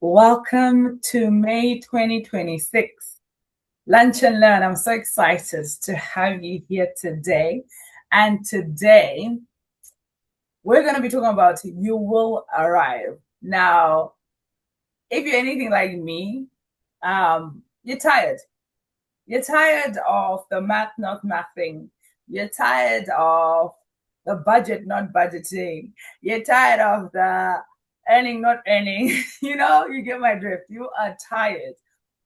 Welcome to May 2026. Lunch and Learn. I'm so excited to have you here today. And today, we're going to be talking about You Will Arrive. Now, if you're anything like me, you're tired. You're tired of the math not mathing. You're tired of the budget not budgeting. You're tired of the earning not earning. You get my drift. You are tired.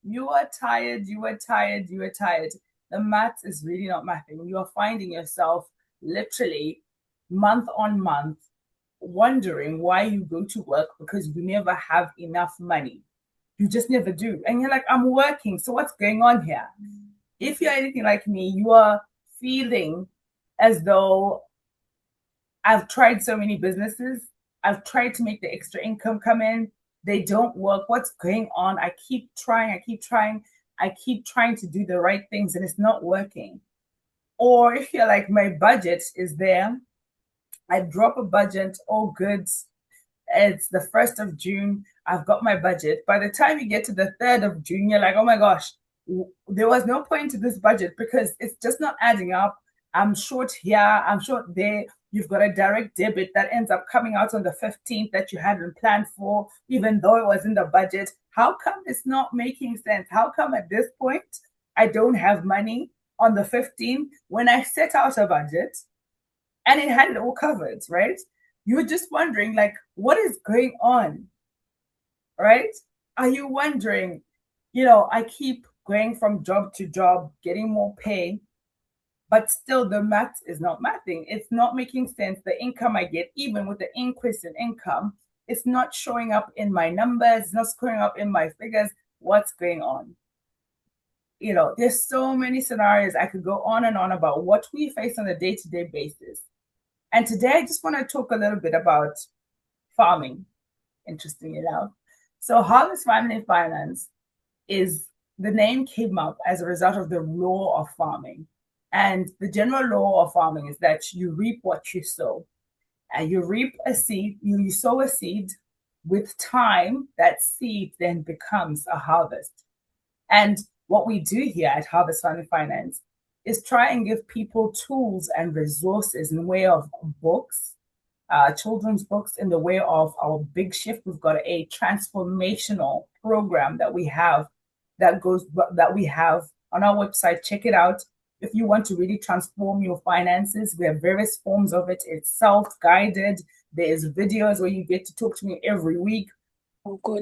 You are tired. You are tired. You are tired. The math is really not mathing. You are finding yourself literally month on month wondering why you go to work because you never have enough money. You just never do. And you're like, I'm working. So what's going on here? If you're anything like me, you are feeling as though I've tried so many businesses. I've tried to make the extra income come in. They don't work. What's going on? I keep trying. I keep trying to do the right things and it's not working. Or if you're like, my budget is there. I drop a budget, all good. It's the 1st of June. I've got my budget. By the time you get to the 3rd of June, you're like, oh my gosh, there was no point to this budget because it's just not adding up. I'm short here, I'm short there. You've got a direct debit that ends up coming out on the 15th that you hadn't planned for, even though it was in the budget. How come it's not making sense? How come at this point I don't have money on the 15th when I set out a budget and it had it all covered, right? You're just wondering, like, what is going on, right? Are you wondering, I keep going from job to job, getting more pay, but still the math is not mathing. It's not making sense. The income I get, even with the increase in income, it's not showing up in my numbers, it's not showing up in my figures. What's going on? There's so many scenarios I could go on and on about what we face on a day-to-day basis. And today I just want to talk a little bit about farming, interestingly enough. So Harvest Family Finance the name came up as a result of the law of farming. And the general law of farming is that you reap what you sow. And you reap a seed, you sow a seed. With time, that seed then becomes a harvest. And what we do here at Harvest Family Finance is try and give people tools and resources in the way of books, children's books, in the way of our big shift. We've got a transformational program that we have on our website. Check it out. If you want to really transform your finances, we have various forms of it. It's self-guided. There's videos where you get to talk to me every week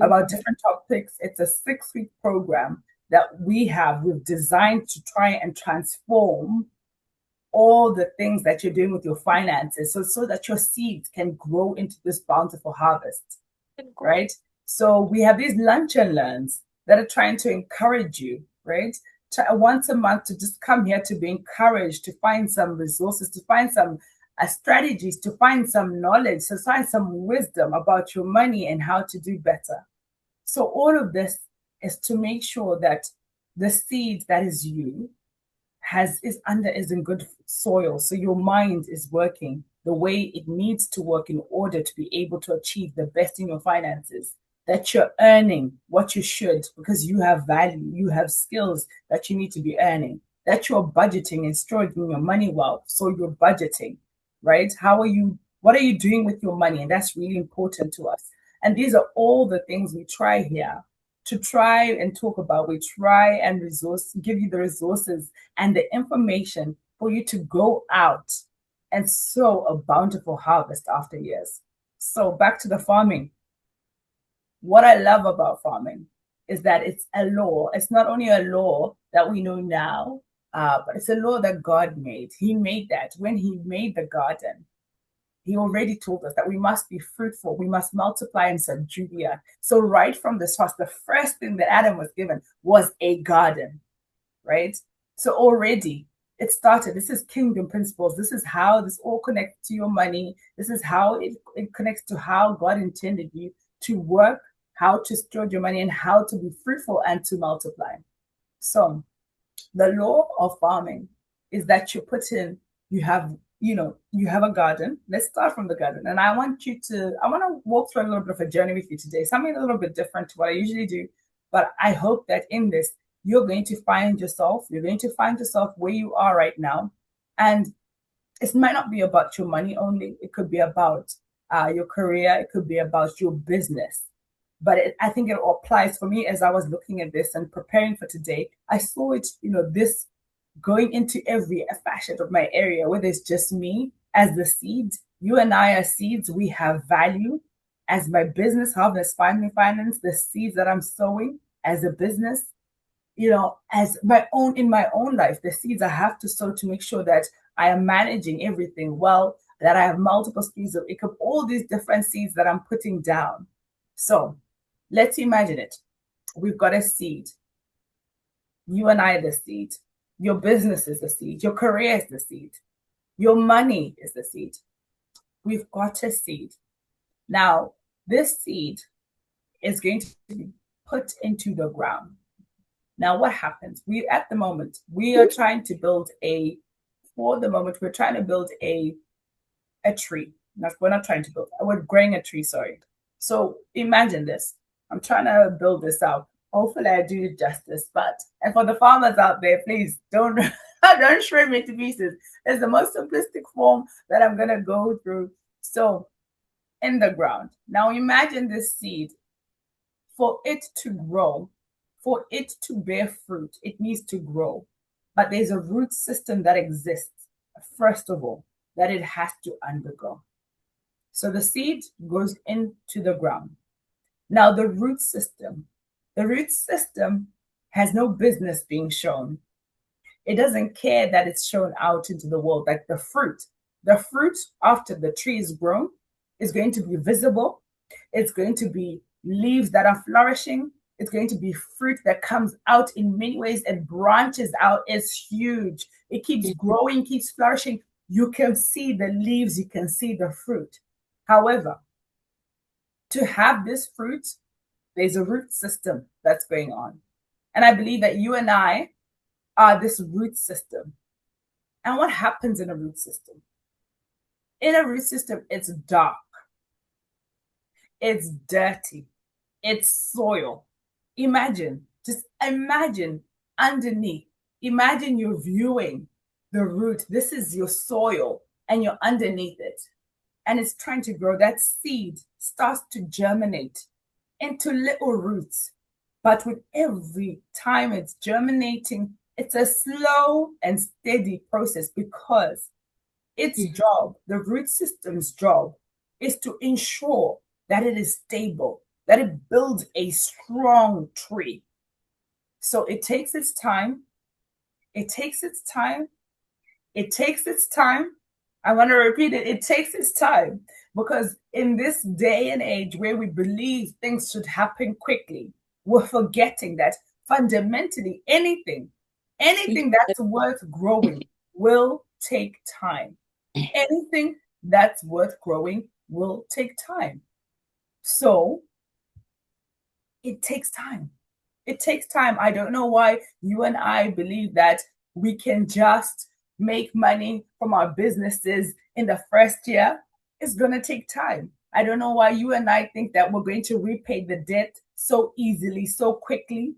about different topics. It's a 6-week program that we've designed to try and transform all the things that you're doing with your finances so that your seeds can grow into this bountiful harvest, right? So we have these lunch and learns that are trying to encourage you, right? Once a month to just come here to be encouraged, to find some resources, to find some strategies, to find some knowledge, to find some wisdom about your money and how to do better. So all of this is to make sure that the seed that is you is in good soil. So your mind is working the way it needs to work in order to be able to achieve the best in your finances, that you're earning what you should because you have value, you have skills that you need to be earning, that you're budgeting and storing your money well. So you're budgeting, right? What are you doing with your money? And that's really important to us. And these are all the things we try here to try and talk about. We try and give you the resources and the information for you to go out and sow a bountiful harvest after years. So back to the farming. What I love about farming is that it's a law. It's not only a law that we know now, but it's a law that God made. He made that when he made the garden. He already told us that we must be fruitful, we must multiply and subdue the earth. So right from the source, the first thing that Adam was given was a garden, right? So already it started. This is kingdom principles. This is how this all connects to your money. This is how it connects to how God intended you to work, how to steward your money, and how to be fruitful and to multiply. So the law of farming is that you have you have a garden. Let's start from the garden. And I want to walk through a little bit of a journey with you today, something a little bit different to what I usually do. But I hope that in this, you're going to find yourself where you are right now. And it might not be about your money only. It could be about your career. It could be about your business. But I think it applies for me as I was looking at this and preparing for today. I saw it, this going into every facet of my area, whether it's just me as the seeds, you and I as seeds, we have value. As my business, Harvest Family Finance, the seeds that I'm sowing as a business, as in my own life, the seeds I have to sow to make sure that I am managing everything well, that I have multiple streams of income, all these different seeds that I'm putting down. So let's imagine it. We've got a seed. You and I are the seed. Your business is the seed. Your career is the seed. Your money is the seed. We've got a seed. Now, this seed is going to be put into the ground. Now, what happens? At the moment, we're trying to build a tree. We're not trying to build. We're growing a tree, sorry. So imagine this. I'm trying to build this out. Hopefully I do justice, and for the farmers out there, please don't shred me to pieces. It's the most simplistic form that I'm going to go through. So in the ground. Now imagine this seed. For it to grow, for it to bear fruit, it needs to grow. But there's a root system that exists, first of all, that it has to undergo. So the seed goes into the ground. Now the root system has no business being shown. It doesn't care that it's shown out into the world. Like the fruit after the tree is grown is going to be visible. It's going to be leaves that are flourishing. It's going to be fruit that comes out in many ways and branches out. It's huge. It keeps growing, keeps flourishing. You can see the leaves, you can see the fruit. However, to have this fruit, there's a root system that's going on. And I believe that you and I are this root system. And what happens in a root system? In a root system, it's dark. It's dirty. It's soil. Just imagine underneath. Imagine you're viewing the root. This is your soil and you're underneath it. And it's trying to grow. That seed starts to germinate into little roots. But with every time it's germinating, it's a slow and steady process because its job, the root system's job, is to ensure that it is stable, that it builds a strong tree. So it takes its time. It takes its time. It takes its time. I want to repeat it. It takes its time because in this day and age where we believe things should happen quickly, we're forgetting that fundamentally anything that's worth growing will take time. Anything that's worth growing will take time. So it takes time. It takes time. I don't know why you and I believe that we can just make money from our businesses in the first year. It's going to take time. I don't know why you and I think that we're going to repay the debt so easily, so quickly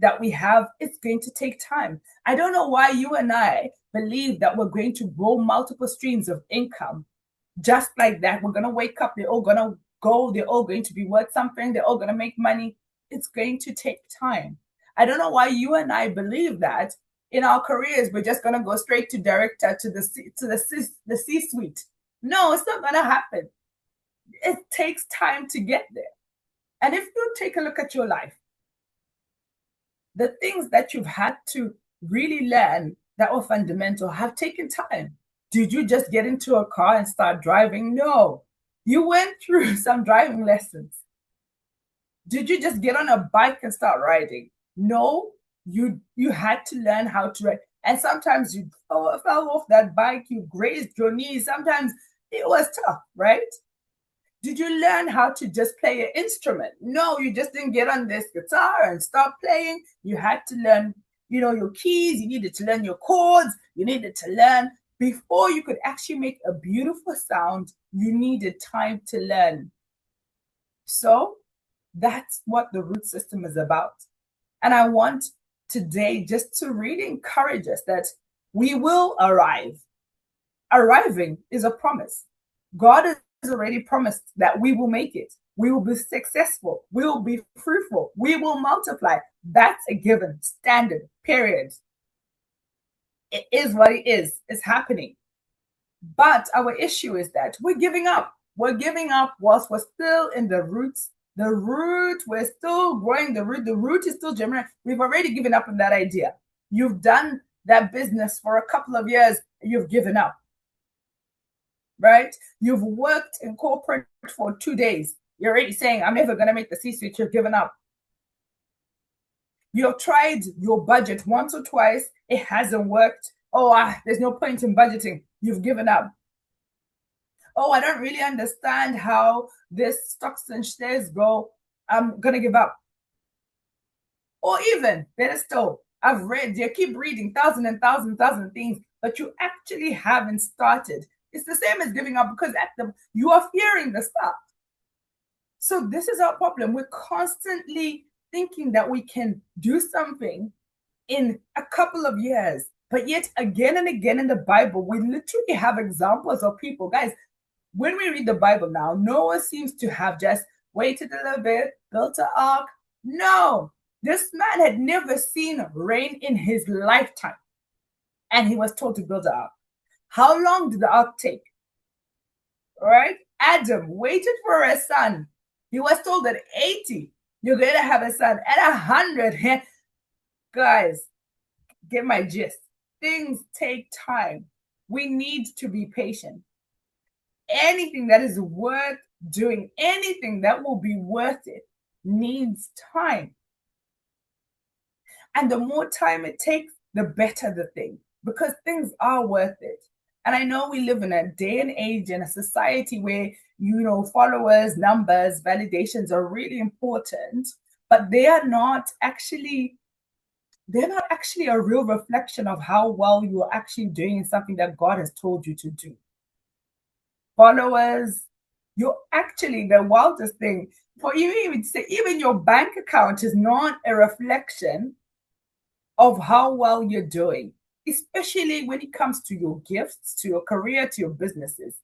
that we have. It's going to take time. I don't know why you and I believe that we're going to grow multiple streams of income just like that. We're going to wake up. They're all going to go. They're all going to be worth something. They're all going to make money. It's going to take time. I don't know why you and I believe that in our careers, we're just going to go straight to director, to the C-suite. No, it's not going to happen. It takes time to get there. And if you take a look at your life, the things that you've had to really learn that were fundamental have taken time. Did you just get into a car and start driving? No. You went through some driving lessons. Did you just get on a bike and start riding? No. You had to learn how to ride. And sometimes you fell off that bike, you grazed your knees. Sometimes it was tough, right? Did you learn how to just play an instrument? No, you just didn't get on this guitar and start playing. You had to learn, your keys. You needed to learn your chords. You needed to learn, Before you could actually make a beautiful sound, you needed time to learn. So that's what the root system is about. And I want today just to really encourage us that we will arrive. Arriving is a promise. God has already promised that we will make it. We will be successful. We will be fruitful. We will multiply. That's a given, standard, period. It is what it is. It's happening. But our issue is that we're giving up. We're giving up whilst we're still in the roots. The root, we're still growing the root. The root is still germinating. We've already given up on that idea. You've done that business for a couple of years. You've given up. Right? You've worked in corporate for 2 days. You're already saying, I'm never going to make the C-suite. You've given up. You've tried your budget once or twice. It hasn't worked. Oh, there's no point in budgeting. You've given up. Oh, I don't really understand how this stocks and shares go. I'm going to give up. Or even better still, I've read, you keep reading thousand things, but you actually haven't started. It's the same as giving up because you are fearing the start. So this is our problem. We're constantly thinking that we can do something in a couple of years, but yet again and again in the Bible, we literally have examples of people. Guys, when we read the Bible now, Noah seems to have just waited a little bit, built an ark. No, this man had never seen rain in his lifetime, and he was told to build an ark. How long did the ark take? All right, Adam waited for a son. He was told at 80, you're going to have a son. At 100, guys, get my gist. Things take time. We need to be patient. Anything that is worth doing, anything that will be worth it, needs time. And the more time it takes, the better the thing, because things are worth it. And I know we live in a day and age in a society where, followers, numbers, validations are really important, but they're not actually a real reflection of how well you are actually doing something that God has told you to do. Followers, you're actually the wildest thing. For you even to say, even your bank account is not a reflection of how well you're doing, especially when it comes to your gifts, to your career, to your businesses.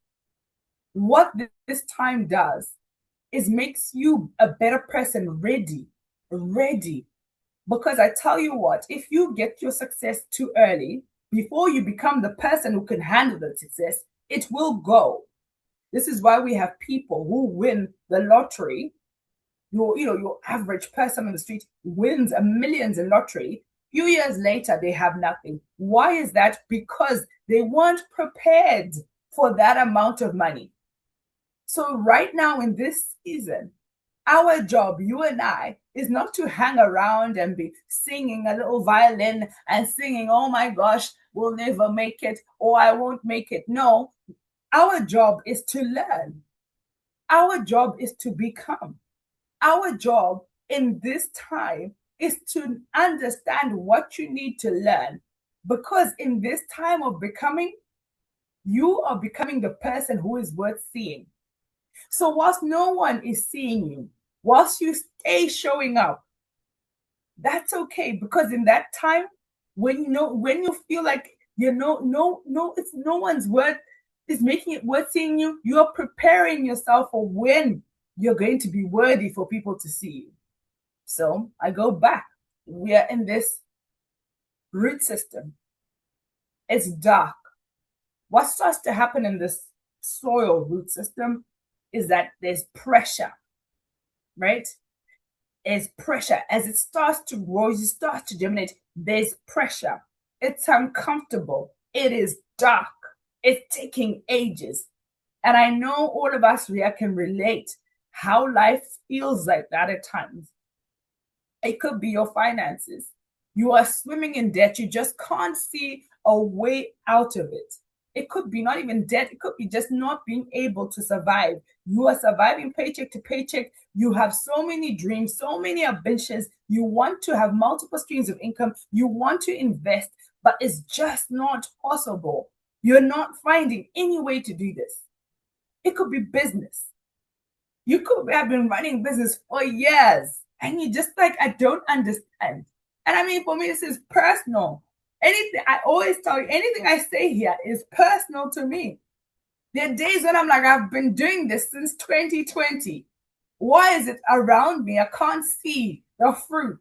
What this time does is makes you a better person, ready. Because I tell you what, if you get your success too early, before you become the person who can handle the success, it will go. This is why we have people who win the lottery. Your average person on the street wins millions in lottery. Few years later, they have nothing. Why is that? Because they weren't prepared for that amount of money. So right now in this season, our job, you and I, is not to hang around and be singing a little violin and singing, oh my gosh, we'll never make it, or I won't make it. No, our job is to learn. Our job is to become. Our job in this time is to understand what you need to learn. Because in this time of becoming, you are becoming the person who is worth seeing. So whilst no one is seeing you, whilst you stay showing up, that's okay. Because in that time, when you feel like it's no one's worth is making it worth seeing you, you're preparing yourself for when you're going to be worthy for people to see you. So I go back. We are in this root system. It's dark. What starts to happen in this soil root system is that there's pressure, right? There's pressure. As it starts to grow, as it starts to germinate, there's pressure. It's uncomfortable. It is dark. It's taking ages. And I know all of us here can relate how life feels like that at times. It could be your finances. You are swimming in debt. You just can't see a way out of it. It could be not even debt. It could be just not being able to survive. You are surviving paycheck to paycheck. You have so many dreams, so many ambitions. You want to have multiple streams of income. You want to invest, but it's just not possible. You're not finding any way to do this. It could be business. You could have been running business for years and you just like, I don't understand. And I mean, for me, this is personal. Anything I always tell you, anything I say here is personal to me. There are days when I'm like, I've been doing this since 2020. Why is it around me? I can't see the fruit.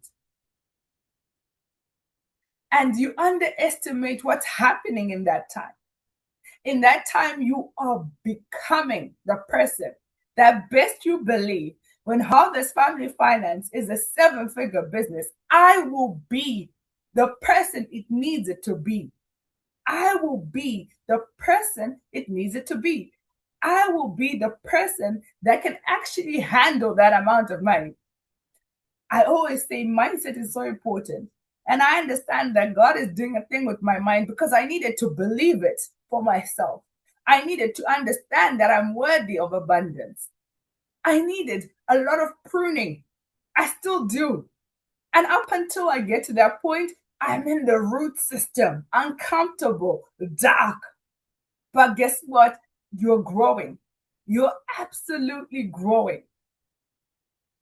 And you underestimate what's happening in that time. In that time, you are becoming the person that best you believe. When Harvest Family Finance is a 7-figure business, I will be the person it needs it to be. I will be the person it needs it to be. I will be the person that can actually handle that amount of money. I always say mindset is so important. And I understand that God is doing a thing with my mind because I needed to believe it for myself. I needed to understand that I'm worthy of abundance. I needed a lot of pruning. I still do. And up until I get to that point, I'm in the root system, uncomfortable, dark. But guess what? You're growing. You're absolutely growing.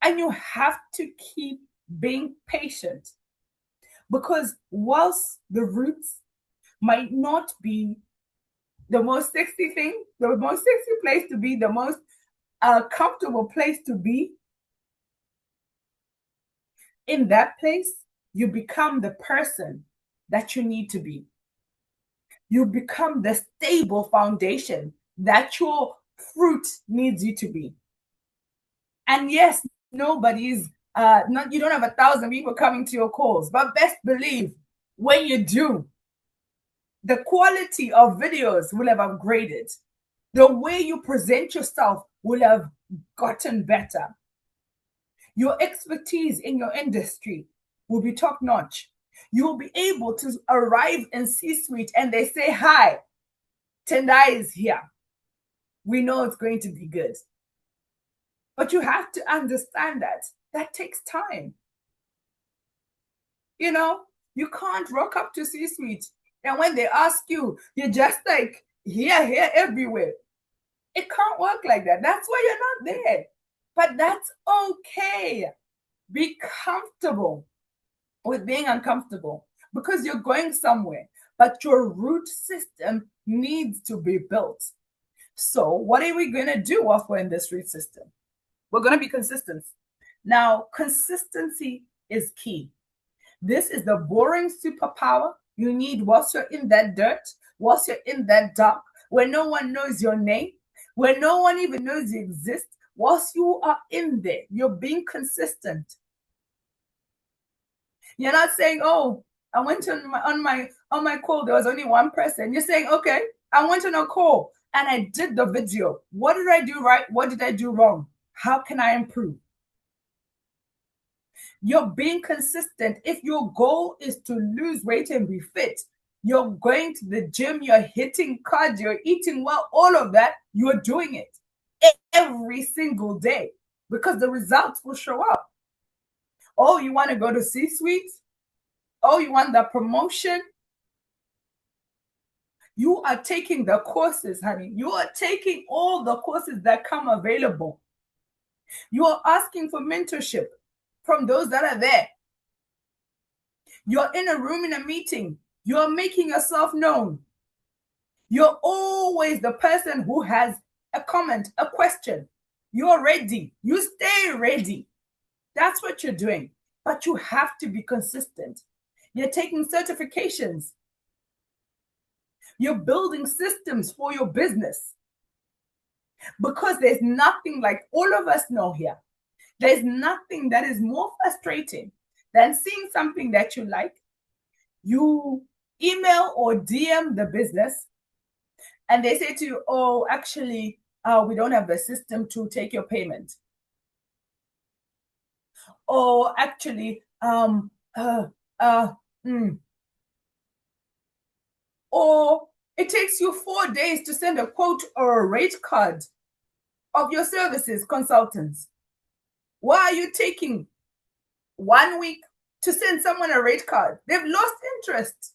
And you have to keep being patient. Because whilst the roots might not be the most sexy thing, the most sexy place to be, the most comfortable place to be, in that place, you become the person that you need to be. You become the stable foundation that your fruit needs you to be. And yes, nobody's not, you don't have 1,000 people coming to your calls, but best believe when you do, the quality of videos will have upgraded. The way you present yourself will have gotten better. Your expertise in your industry will be top notch. You will be able to arrive in C-suite and they say, hi, Tendai is here. We know it's going to be good. But you have to understand that takes time. You know, you can't rock up to C-suite. And when they ask you, you're just like, here, everywhere. It can't work like that. That's why you're not there. But that's okay. Be comfortable with being uncomfortable because you're going somewhere. But your root system needs to be built. So what are we going to do while we're in this root system? We're going to be consistent. Now, consistency is key. This is the boring superpower you need whilst you're in that dirt, whilst you're in that dark, where no one knows your name, where no one even knows you exist. Whilst you are in there, you're being consistent. You're not saying, oh, I went on my call, there was only one person. You're saying, okay, I went on a call and I did the video. What did I do right? What did I do wrong? How can I improve? You're being consistent. If your goal is to lose weight and be fit, you're going to the gym, you're hitting cardio, you're eating well, all of that, you're doing it every single day because the results will show up. Oh, you want to go to C-suite? Oh, you want the promotion? You are taking the courses, honey. You are taking all the courses that come available. You are asking for mentorship from those that are there. You're in a room in a meeting. You're making yourself known. You're always the person who has a comment, a question. You're ready. You stay ready. That's what you're doing. But you have to be consistent. You're taking certifications. You're building systems for your business. Because there's nothing, like all of us know here, there's nothing that is more frustrating than seeing something that you like. You email or DM the business and they say to you, oh, actually, we don't have a system to take your payment. Or actually, or it takes you 4 days to send a quote or a rate card of your services, consultants. Why are you taking 1 week to send someone a rate card? They've lost interest.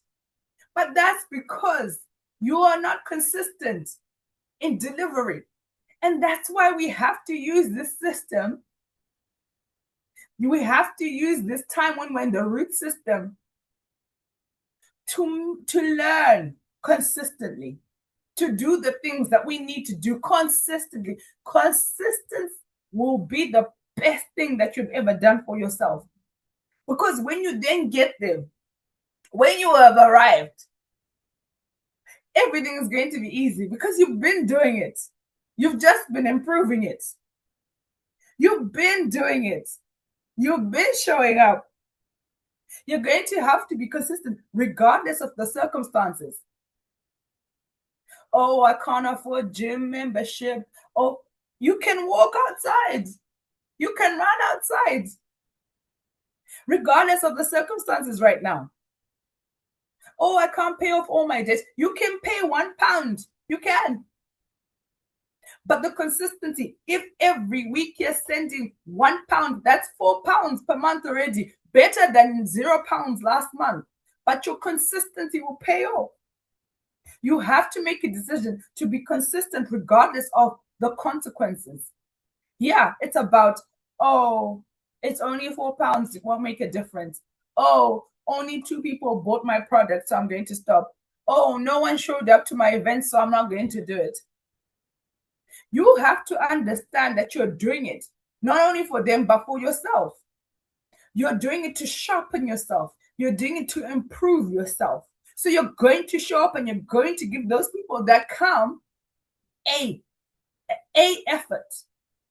But that's because You are not consistent in delivery. And that's why we have to use this system. We have to use this time when we're in the root system to learn consistently, to do the things that we need to do consistently. Consistency will be the best thing that you've ever done for yourself. Because when you then get there, when you have arrived, everything is going to be easy because you've been doing it. You've just been improving it. You've been doing it. You've been showing up. You're going to have to be consistent regardless of the circumstances. Oh, I can't afford gym membership. Oh, you can walk outside. You can run outside. Regardless of the circumstances right now. Oh, I can't pay off all my debts. You can pay £1. You can. But the consistency, if every week you're sending £1, that's £4 per month already. Better than £0 last month. But your consistency will pay off. You have to make a decision to be consistent regardless of the consequences. Yeah, it's about, oh, it's only £4. It won't make a difference. Oh, only 2 people bought my product, so I'm going to stop. Oh, no one showed up to my event, so I'm not going to do it. You have to understand that you're doing it, not only for them, but for yourself. You're doing it to sharpen yourself. You're doing it to improve yourself. So you're going to show up and you're going to give those people that come A effort,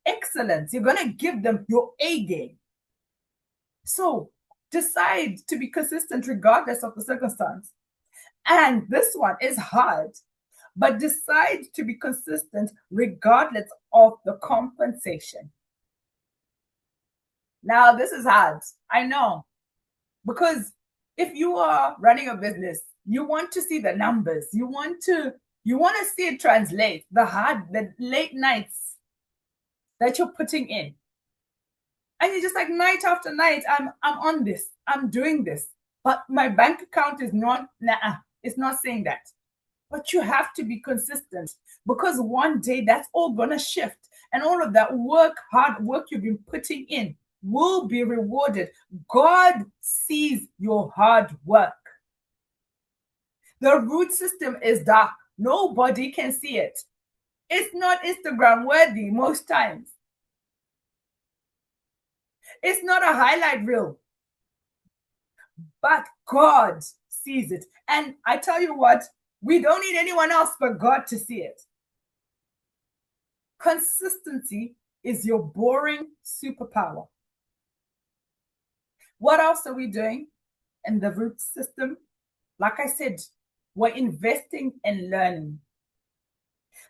excellence. You're going to give them your A game. So decide to be consistent regardless of the circumstance. And this one is hard, but decide to be consistent regardless of the compensation. Now, this is hard. I know. Because if you are running a business, you want to see the numbers. You want to see it translate, the late nights that you're putting in. And you're just like, night after night, I'm on this. I'm doing this. But my bank account is not, it's not saying that. But you have to be consistent because one day that's all going to shift. And all of that hard work you've been putting in will be rewarded. God sees your hard work. The root system is dark. Nobody can see it. It's not Instagram worthy most times. It's not a highlight reel. But God sees it. And I tell you what, we don't need anyone else but God to see it. Consistency is your boring superpower. What else are we doing in the root system? Like I said, we're investing in learning.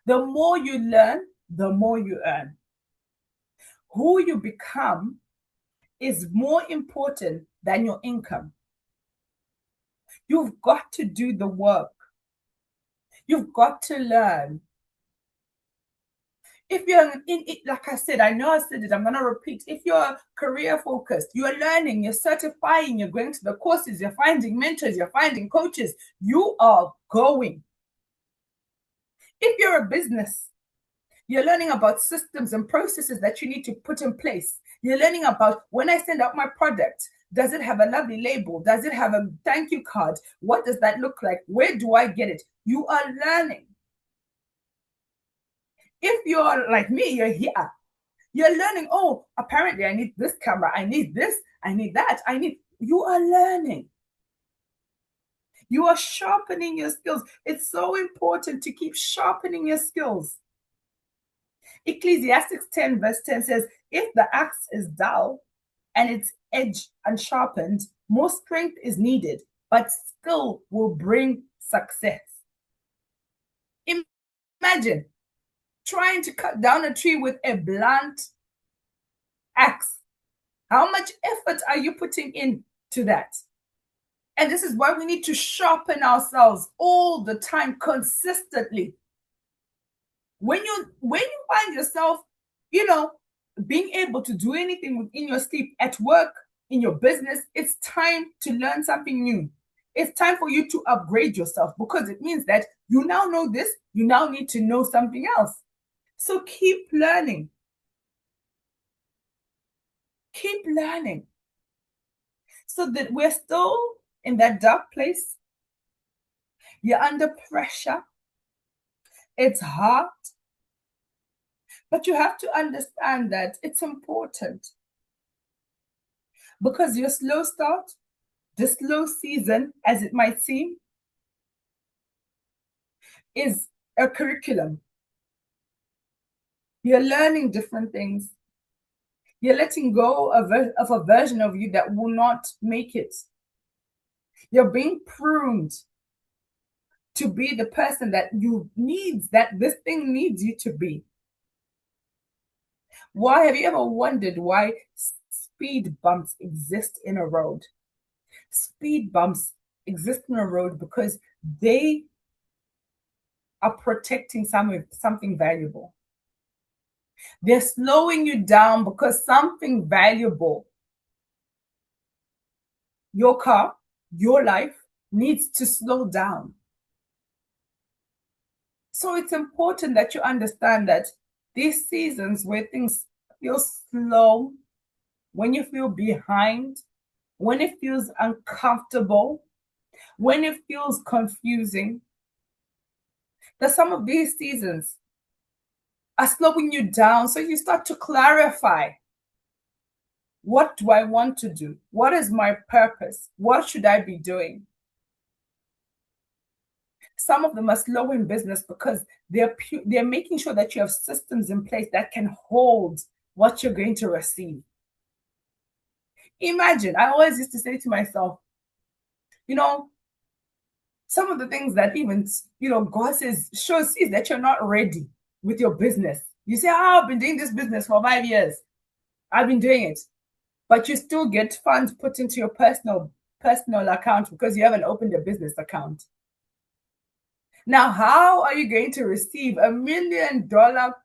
The more you learn, the more you earn. Who you become is more important than your income. You've got to do the work. You've got to learn. If you're in it, like I said, I know I said it, I'm going to repeat. If you're career focused, you're learning, you're certifying, you're going to the courses, you're finding mentors, you're finding coaches, you are going. If you're a business, you're learning about systems and processes that you need to put in place. You're learning about when I send out my product, does it have a lovely label? Does it have a thank you card? What does that look like? Where do I get it? You are learning. If you're like me, you're here. You're learning, oh, apparently I need this camera. I need this. I need that. You are learning. You are sharpening your skills. It's so important to keep sharpening your skills. Ecclesiastes 10 verse 10 says, if the axe is dull and its edge unsharpened, more strength is needed, but skill will bring success. Imagine trying to cut down a tree with a blunt axe. How much effort are you putting into that? And this is why we need to sharpen ourselves all the time, consistently. When you find yourself, being able to do anything within your sleep, at work, in your business, it's time to learn something new. It's time for you to upgrade yourself because it means that you now know this, you now need to know something else. So keep learning. Keep learning. So that we're still in that dark place. You're under pressure. It's hard. But you have to understand that it's important because your slow start, the slow season, as it might seem, is a curriculum. You're learning different things. You're letting go of a version of you that will not make it. You're being pruned to be the person that that this thing needs you to be. Why have you ever wondered why speed bumps exist in a road? Speed bumps exist in a road because they are protecting something valuable. They're slowing you down because something valuable, your car, your life, needs to slow down. So it's important that you understand that these seasons where things feel slow, when you feel behind, when it feels uncomfortable, when it feels confusing, that some of these seasons are slowing you down. So you start to clarify, what do I want to do? What is my purpose? What should I be doing? Some of them are slow in business because they're making sure that you have systems in place that can hold what you're going to receive. Imagine, I always used to say to myself, some of the things that even, God sees that you're not ready with your business. You say, I've been doing this business for 5 years. I've been doing it. But you still get funds put into your personal account because you haven't opened a business account. Now, how are you going to receive $1 million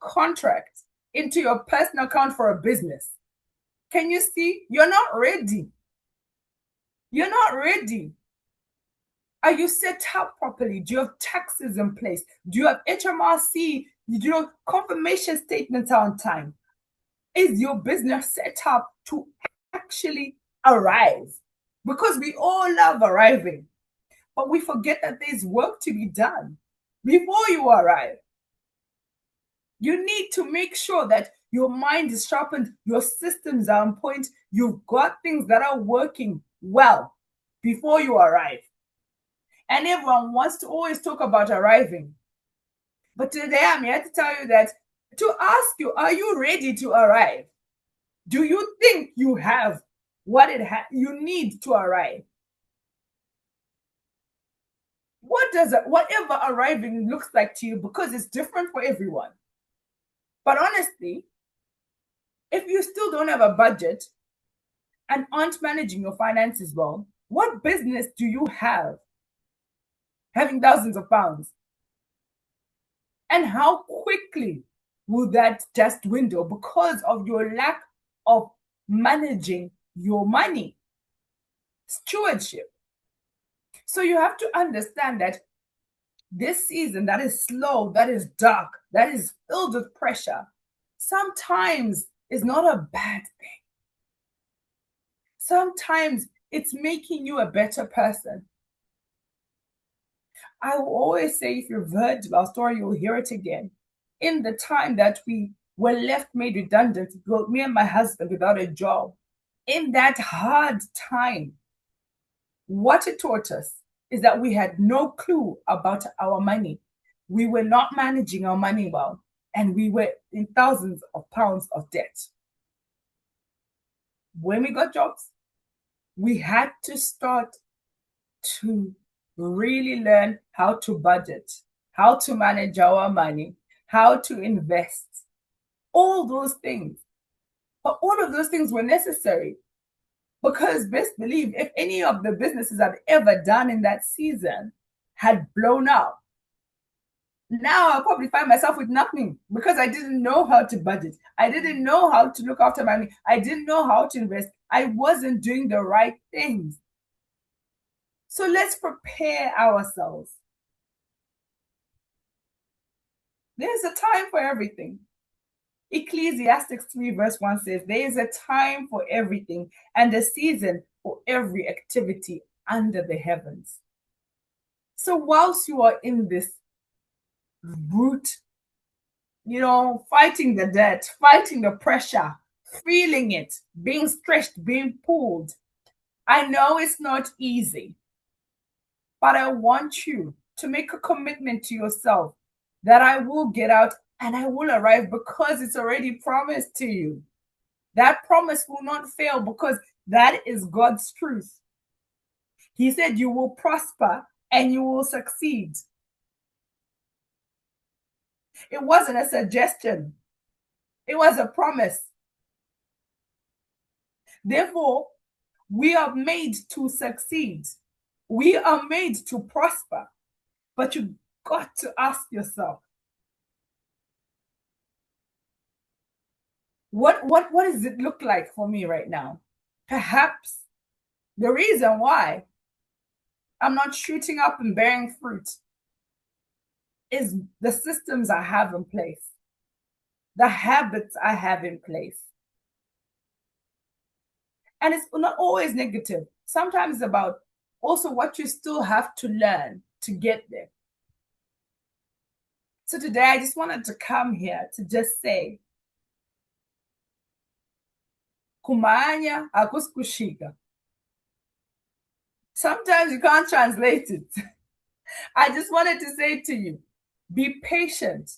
contract into your personal account for a business? Can you see? You're not ready. You're not ready. Are you set up properly? Do you have taxes in place? Do you have HMRC? Do you have confirmation statements on time? Is your business set up to actually arrive? Because we all love arriving, but we forget that there's work to be done before you arrive. You need to make sure that your mind is sharpened, your systems are on point, you've got things that are working well before you arrive. And everyone wants to always talk about arriving. But today I'm here to tell you that, to ask you, are you ready to arrive? Do you think you have what you need to arrive? Whatever arriving looks like to you, because it's different for everyone. But honestly, if you still don't have a budget and aren't managing your finances well, what business do you have having thousands of pounds? And how quickly will that just dwindle because of your lack of managing your money? Stewardship. So you have to understand that this season that is slow, that is dark, that is filled with pressure, sometimes is not a bad thing. Sometimes it's making you a better person. I will always say, if you've heard our story, you'll hear it again. In the time that we were left made redundant, me and my husband without a job, in that hard time, what it taught us is that we had no clue about our money. We were not managing our money well, and we were in thousands of pounds of debt. When we got jobs, we had to start to really learn how to budget, how to manage our money, how to invest, all those things. But all of those things were necessary because, best believe, if any of the businesses I've ever done in that season had blown up, now I'll probably find myself with nothing because I didn't know how to budget. I didn't know how to look after my money. I didn't know how to invest. I wasn't doing the right things. So let's prepare ourselves. There's a time for everything. Ecclesiastes 3 verse 1 says, there is a time for everything and a season for every activity under the heavens. So whilst you are in this route, fighting the debt, fighting the pressure, feeling it, being stretched, being pulled, I know it's not easy, but I want you to make a commitment to yourself that I will get out and I will arrive because it's already promised to you. That promise will not fail because that is God's truth. He said you will prosper and you will succeed. It wasn't a suggestion. It was a promise. Therefore, we are made to succeed. We are made to prosper. But you got to ask yourself, what does it look like for me right now? Perhaps the reason why I'm not shooting up and bearing fruit is the systems I have in place, the habits I have in place. And it's not always negative. Sometimes it's about also what you still have to learn to get there. So today I just wanted to come here to just say, kumanya akuskushika. Sometimes you can't translate it. I just wanted to say to you, be patient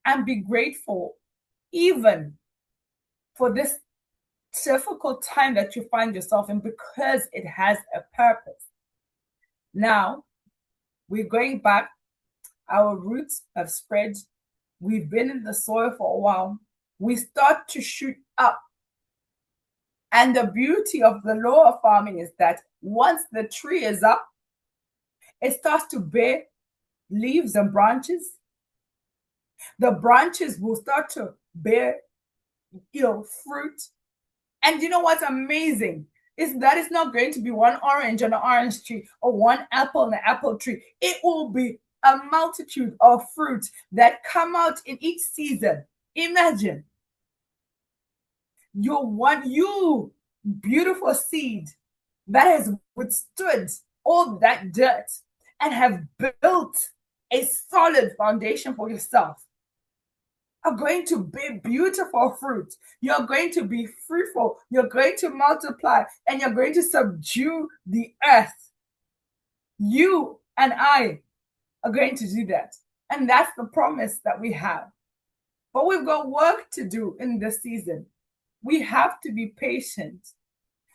and be grateful even for this difficult time that you find yourself in because it has a purpose. Now, we're going back. Our roots have spread. We've been in the soil for a while. We start to shoot up. And the beauty of the law of farming is that once the tree is up, it starts to bear leaves and branches. The branches will start to bear, fruit. And you know what's amazing is that it's not going to be one orange on an orange tree or one apple on an apple tree. It will be a multitude of fruits that come out in each season. Imagine you beautiful seed that has withstood all that dirt and have built a solid foundation for yourself are going to bear beautiful fruit. You're going to be fruitful. You're going to multiply and you're going to subdue the earth. You and I are going to do that. And that's the promise that we have. But we've got work to do in this season. We have to be patient.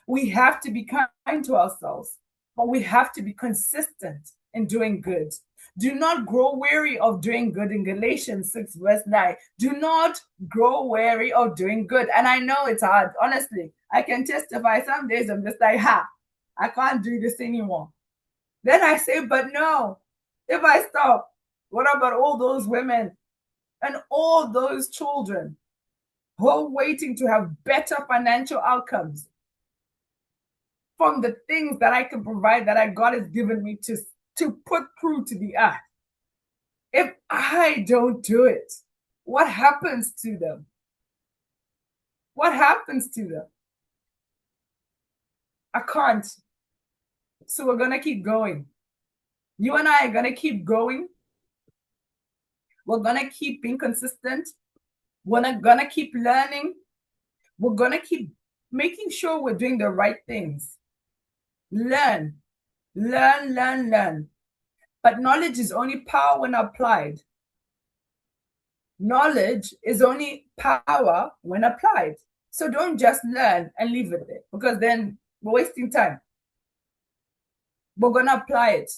We have to be kind to ourselves, but we have to be consistent in doing good. Do not grow weary of doing good in Galatians 6 verse 9. Do not grow weary of doing good. And I know it's hard. Honestly, I can testify some days I'm just like, I can't do this anymore. Then I say, but no, if I stop, what about all those women and all those children who are waiting to have better financial outcomes from the things that I can provide that God has given me to put through to the earth? If I don't do it, what happens to them? What happens to them? I can't. So we're going to keep going. You and I are going to keep going. We're going to keep being consistent. We're going to keep learning. We're going to keep making sure we're doing the right things. Learn. But knowledge is only power when applied. Knowledge is only power when applied. So don't just learn and leave it there, because then we're wasting time. We're going to apply it.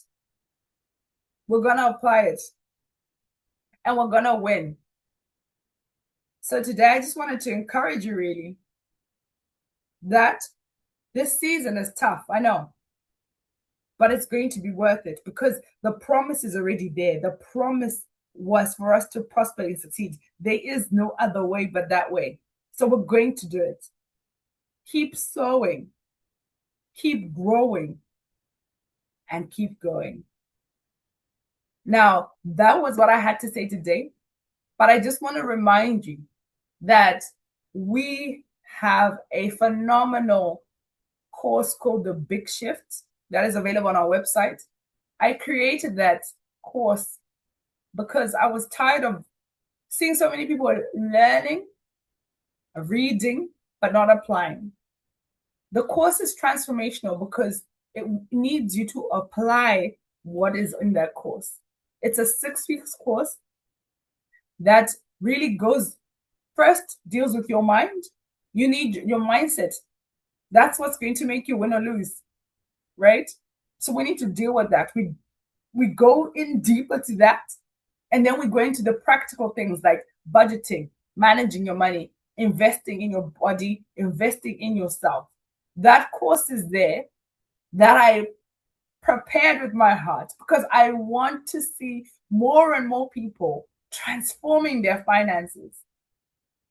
We're going to apply it. And we're going to win. So today I just wanted to encourage you really that this season is tough. I know. But it's going to be worth it because the promise is already there. The promise was for us to prosper and succeed. There is no other way but that way. So we're going to do it. Keep sowing. Keep growing. and keep going. Now, that was what I had to say today, but I just want to remind you that we have a phenomenal course called The Big Shift that is available on our website. I created that course because I was tired of seeing so many people learning, reading, but not applying. The course is transformational because it needs you to apply what is in that course. It's a 6 weeks course that really goes first, deals with your mind. You need your mindset. That's what's going to make you win or lose, right? So we need to deal with that. We go in deeper to that, and then we go into the practical things like budgeting, managing your money, investing in your body, investing in yourself. That course is there that I prepared with my heart because I want to see more and more people transforming their finances.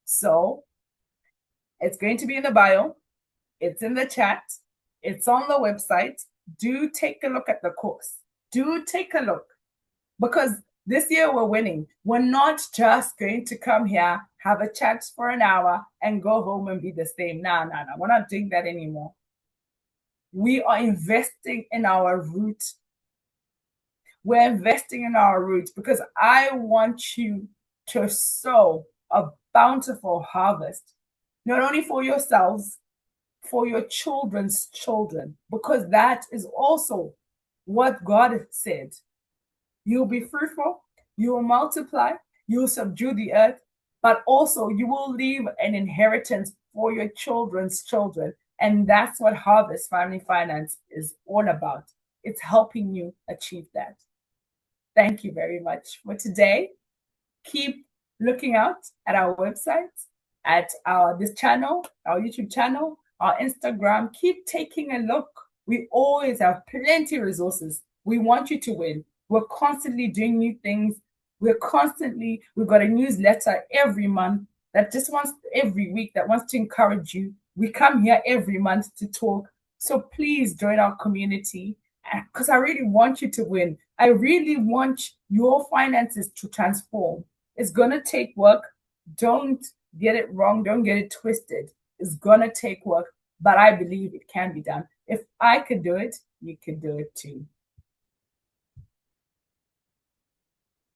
So it's going to be in the bio, it's in the chat, it's on the website. Do take a look at the course. Do take a look, because this year we're winning. We're not just going to come here, have a chat for an hour, and go home and be the same. No. We're not doing that anymore. We are investing in our root. We're investing in our roots because I want you to sow a bountiful harvest, not only for yourselves, for your children's children, because that is also what God said. You'll be fruitful, you will multiply, you will subdue the earth, but also you will leave an inheritance for your children's children. And that's what Harvest Family Finance is all about. It's helping you achieve that. Thank you very much for today. Keep looking out at our website, at this channel, our YouTube channel, our Instagram. Keep taking a look. We always have plenty of resources. We want you to win. We're constantly doing new things. We've got a newsletter every month every week that wants to encourage you. We come here every month to talk. So please join our community because I really want you to win. I really want your finances to transform. It's going to take work. Don't get it wrong. Don't get it twisted. It's going to take work, but I believe it can be done. If I could do it, you can do it too.